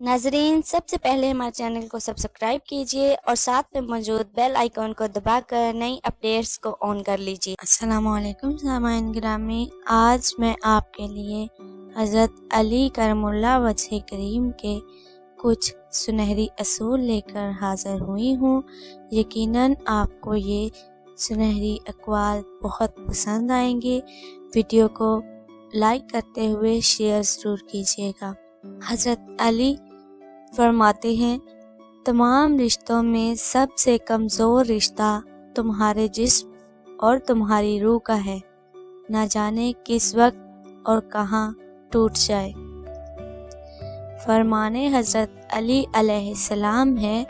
नाजरीन, सबसे पहले हमारे चैनल को सब्सक्राइब कीजिए और साथ में मौजूद बेल आइकॉन को दबाकर नई अपडेट्स को ऑन कर लीजिए। अस्सलामुअलैकुम सामाइन गिरामी, आज मैं आपके लिए हज़रत अली करमुल्लाह वजह करीम के कुछ सुनहरी असूल लेकर हाज़िर हुई हूँ। यकीनन आपको ये सुनहरी अक़वाल बहुत पसंद आएंगे। वीडियो को लाइक करते हुए शेयर ज़रूर कीजिएगा। हज़रत अली फरमाते हैं, तमाम रिश्तों में सबसे कमज़ोर रिश्ता तुम्हारे जिस्म और तुम्हारी रूह का है। ना जाने किस वक्त और कहाँ टूट जाए। फरमाने हज़रत अली अलैहिस्सलाम है,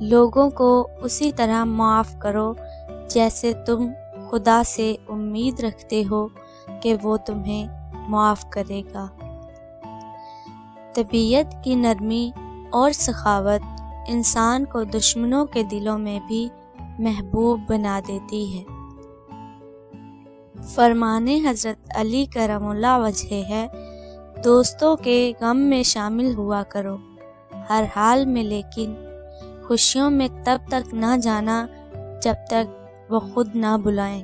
लोगों को उसी तरह माफ़ करो जैसे तुम खुदा से उम्मीद रखते हो कि वो तुम्हें माफ़ करेगा। तबीयत की नरमी और सखावत इंसान को दुश्मनों के दिलों में भी महबूब बना देती है। फरमाने हज़रत अली करमुल्लाह वजह है, दोस्तों के गम में शामिल हुआ करो हर हाल में, लेकिन खुशियों में तब तक ना जाना जब तक वो खुद ना बुलाएं।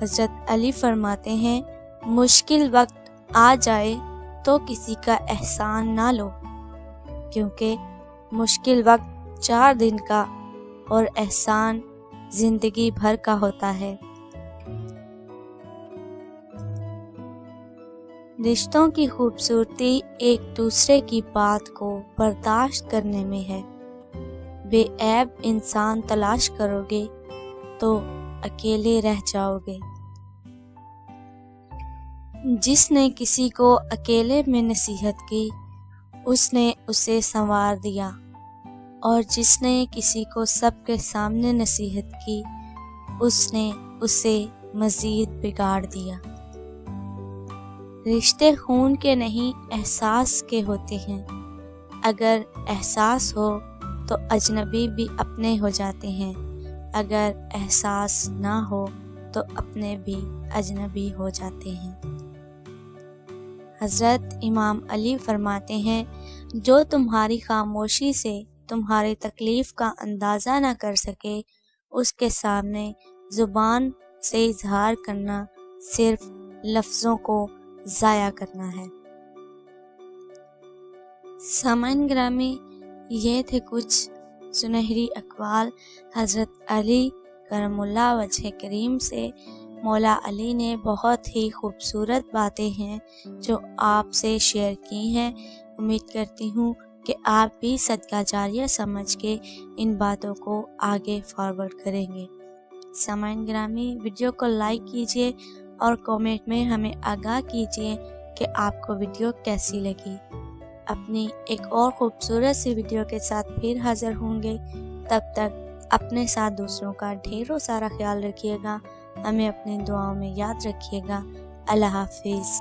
हज़रत अली फरमाते हैं, मुश्किल वक्त आ जाए तो किसी का एहसान ना लो, क्योंकि मुश्किल वक्त 4 दिन का और एहसान जिंदगी भर का होता है। रिश्तों की खूबसूरती एक दूसरे की बात को बर्दाश्त करने में है। बेऐब इंसान तलाश करोगे तो अकेले रह जाओगे। जिसने किसी को अकेले में नसीहत की, उसने उसे संवार दिया, और जिसने किसी को सबके सामने नसीहत की, उसने उसे मजीद बिगाड़ दिया। रिश्ते खून के नहीं, एहसास के होते हैं। अगर एहसास हो तो अजनबी भी अपने हो जाते हैं, अगर एहसास ना हो तो अपने भी अजनबी हो जाते हैं। हज़रत इमाम अली फरमाते हैं, जो तुम्हारी खामोशी से तुम्हारी तकलीफ़ का अंदाज़ा ना कर सके, उसके सामने ज़ुबान से इजहार करना सिर्फ लफ्ज़ों को ज़ाया करना है। सामाइन ग्रामी, ये थे कुछ सुनहरी अक़वाल हज़रत अली करमुल्लाह वजह करीम से। मौला अली ने बहुत ही खूबसूरत बातें हैं जो आपसे शेयर की हैं। उम्मीद करती हूँ कि आप भी सदका जारिया समझ के इन बातों को आगे फॉरवर्ड करेंगे। सामाइन ग्रामी, वीडियो को लाइक कीजिए और कमेंट में हमें आगाह कीजिए कि आपको वीडियो कैसी लगी। अपनी एक और खूबसूरत सी वीडियो के साथ फिर हाज़िर होंगे। तब तक अपने साथ दूसरों का ढेरों सारा ख्याल रखिएगा। हमें अपनी दुआओं में याद रखिएगा। अल्लाह हाफिज़।